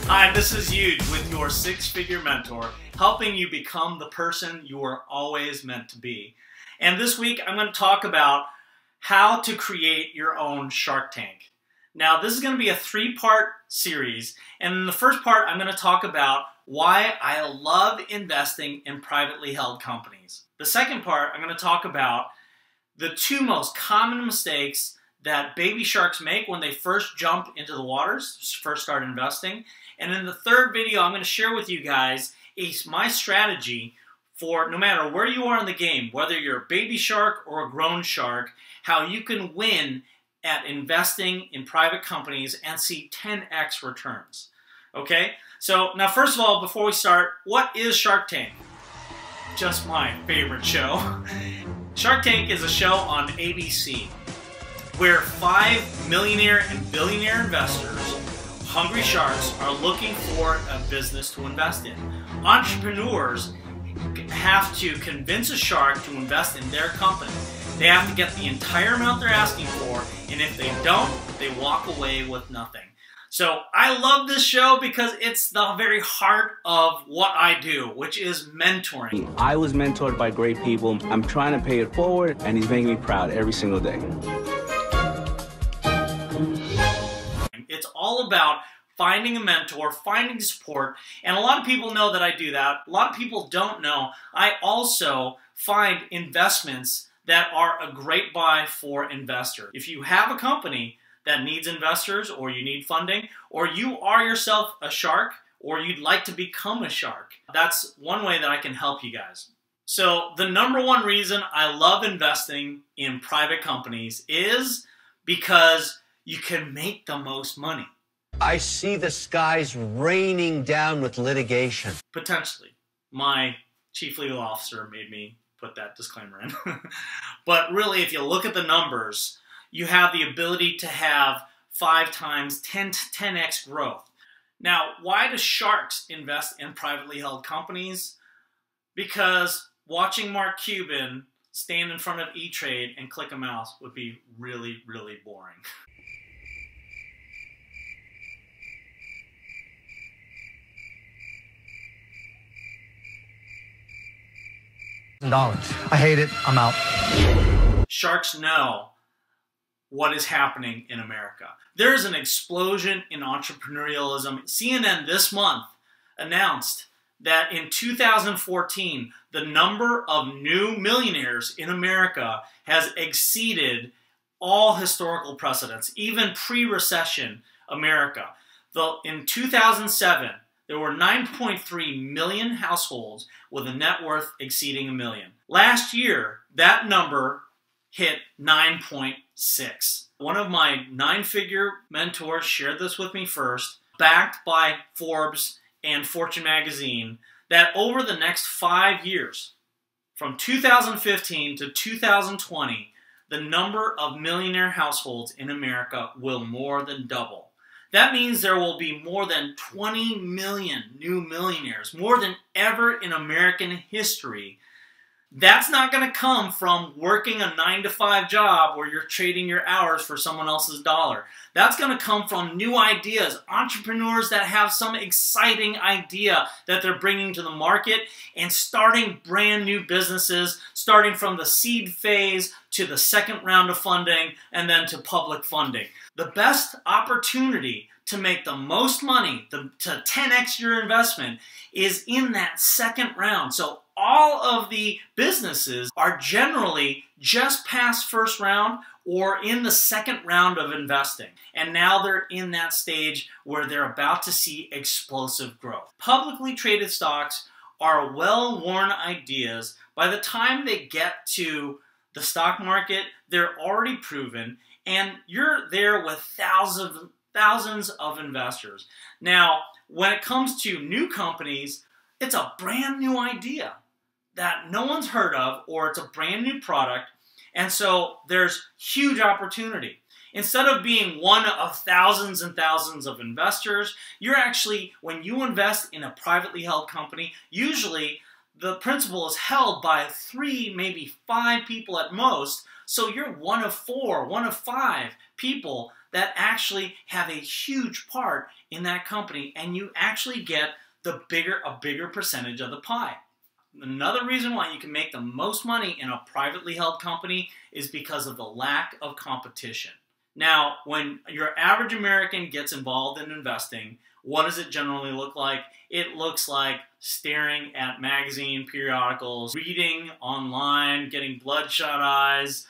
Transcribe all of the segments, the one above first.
Hi, this is Yude with your six-figure mentor, helping you become the person you were always meant to be. And this week, I'm going to talk about how to create your own Shark Tank. Now, this is going to be a three-part series, and in the first part, I'm going to talk about why I love investing in privately held companies. The second part, I'm going to talk about the two most common mistakes that baby sharks make when they first jump into the waters, first start investing. And in the third video, I'm going to share with you guys my strategy for no matter where you are in the game, whether you're a baby shark or a grown shark, how you can win at investing in private companies and see 10x returns. Okay? So now first of all, before we start, what is Shark Tank? Just my favorite show. Shark Tank is a show on ABC where 5 millionaire and billionaire investors, hungry sharks, are looking for a business to invest in. Entrepreneurs have to convince a shark to invest in their company. They have to get the entire amount they're asking for, and if they don't, they walk away with nothing. So I love this show because it's the very heart of what I do, which is mentoring. I was mentored by great people. I'm trying to pay it forward, and he's making me proud every single day. It's all about finding a mentor, finding support, and a lot of people know that I do that. A lot of people don't know. I also find investments that are a great buy for investors. If you have a company that needs investors, or you need funding, or you are yourself a shark, or you'd like to become a shark, that's one way that I can help you guys. So the number one reason I love investing in private companies is because you can make the most money. I see the skies raining down with litigation. Potentially. My chief legal officer made me put that disclaimer in. But really, if you look at the numbers, you have the ability to have 5 times 10x growth. Now, why do sharks invest in privately held companies? Because watching Mark Cuban stand in front of E-Trade and click a mouse would be really, really boring. I hate it. I'm out. Sharks know what is happening in America. There is an explosion in entrepreneurialism. CNN this month announced that in 2014, the number of new millionaires in America has exceeded all historical precedents, even pre-recession America. In 2007, there were 9.3 million households with a net worth exceeding $1 million. Last year, that number hit 9.6. One of my 9-figure mentors shared this with me first, backed by Forbes and Fortune magazine, that over the next 5 years, from 2015 to 2020, the number of millionaire households in America will more than double. That means there will be more than 20 million new millionaires, more than ever in American history. That's not going to come from working a 9-to-5 job where you're trading your hours for someone else's dollar. That's going to come from new ideas, entrepreneurs that have some exciting idea that they're bringing to the market and starting brand new businesses, starting from the seed phase to the second round of funding and then to public funding. The best opportunity to make the most money, to 10x your investment, is in that second round. So all of the businesses are generally just past first round or in the second round of investing. And now they're in that stage where they're about to see explosive growth. Publicly traded stocks are well-worn ideas. By the time they get to the stock market, they're already proven, and you're there with thousands of investors. Now, when it comes to new companies, it's a brand new idea that no one's heard of, or it's a brand new product, and so there's huge opportunity. Instead of being one of thousands and thousands of investors, you're actually, when you invest in a privately held company, usually the principal is held by 3, maybe 5 people at most, So you're one of 4, one of 5 people that actually have a huge part in that company, and you actually get a bigger percentage of the pie. Another reason why you can make the most money in a privately held company is because of the lack of competition. Now, when your average American gets involved in investing, what does it generally look like? It looks like staring at magazine periodicals, reading online, getting bloodshot eyes,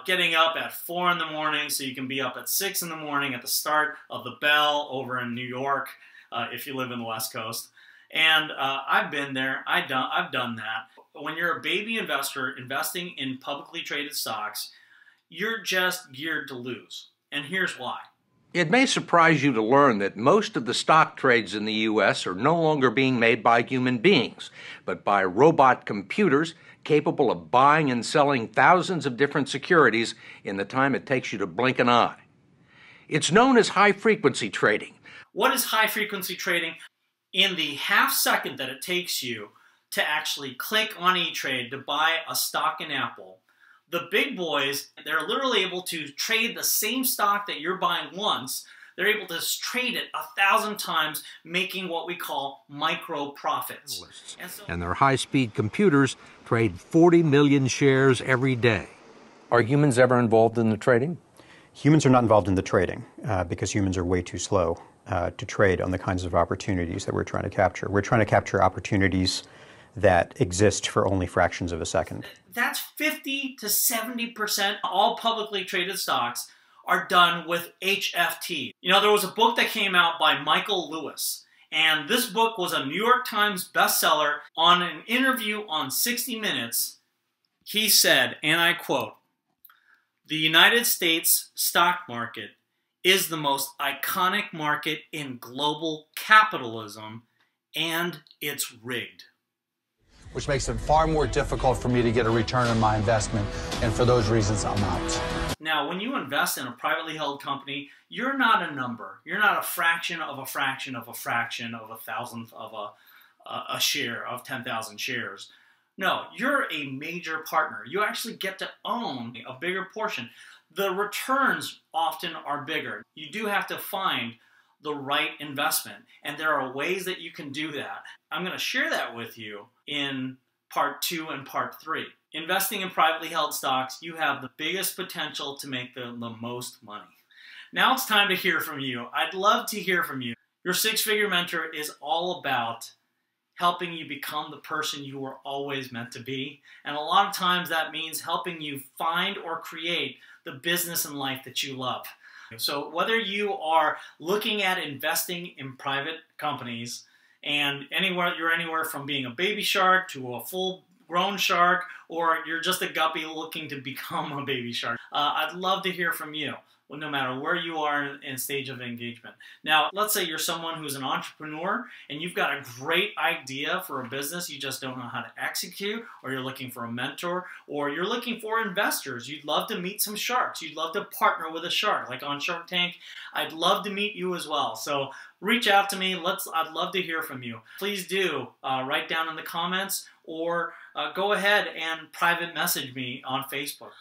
getting up at 4 in the morning so you can be up at 6 in the morning at the start of the bell over in New York, if you live in the West Coast. And I've been there. I've done that. When you're a baby investor investing in publicly traded stocks, you're just geared to lose. And here's why. It may surprise you to learn that most of the stock trades in the U.S. are no longer being made by human beings, but by robot computers capable of buying and selling thousands of different securities in the time it takes you to blink an eye. It's known as high-frequency trading. What is high-frequency trading? In the half second that it takes you to actually click on E-Trade to buy a stock in Apple, the big boys, they're literally able to trade the same stock that you're buying once. They're able to trade it 1,000 times, making what we call micro profits. And their high-speed computers trade 40 million shares every day. Are humans ever involved in the trading? Humans are not involved in the trading because humans are way too slow to trade on the kinds of opportunities that we're trying to capture. We're trying to capture opportunities that exist for only fractions of a second. That's 50 to 70%. All publicly traded stocks are done with HFT. There was a book that came out by Michael Lewis, and this book was a New York Times bestseller. On an interview on 60 Minutes, he said, and I quote, "The United States stock market is the most iconic market in global capitalism, and it's rigged." Which makes it far more difficult for me to get a return on my investment, and for those reasons, I'm out. Now, when you invest in a privately held company, you're not a number. You're not a fraction of a fraction of a fraction of a thousandth of a share of 10,000 shares. No, you're a major partner. You actually get to own a bigger portion. The returns often are bigger. You do have to find the right investment, and there are ways that you can do that. I'm going to share that with you in part 2 and part 3. Investing in privately held stocks, you have the biggest potential to make the most money. Now it's time to hear from you. I'd love to hear from you. Your six-figure mentor is all about helping you become the person you were always meant to be. And a lot of times that means helping you find or create the business and life that you love. So whether you are looking at investing in private companies, and you're anywhere from being a baby shark to a full-grown shark, or you're just a guppy looking to become a baby shark, I'd love to hear from you, no matter where you are in stage of engagement. Now, let's say you're someone who's an entrepreneur and you've got a great idea for a business, you just don't know how to execute, or you're looking for a mentor, or you're looking for investors. You'd love to meet some sharks. You'd love to partner with a shark, like on Shark Tank. I'd love to meet you as well. So reach out to me. I'd love to hear from you. Please do write down in the comments, or go ahead and private message me on Facebook.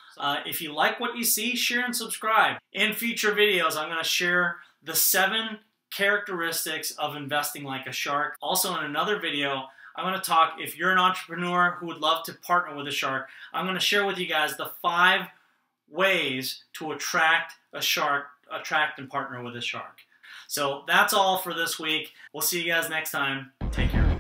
If you like what you see, share and subscribe. In future videos, I'm going to share the 7 characteristics of investing like a shark. Also, in another video, I'm going to talk, if you're an entrepreneur who would love to partner with a shark, I'm going to share with you guys the 5 ways to attract and partner with a shark. So that's all for this week. We'll see you guys next time. Take care.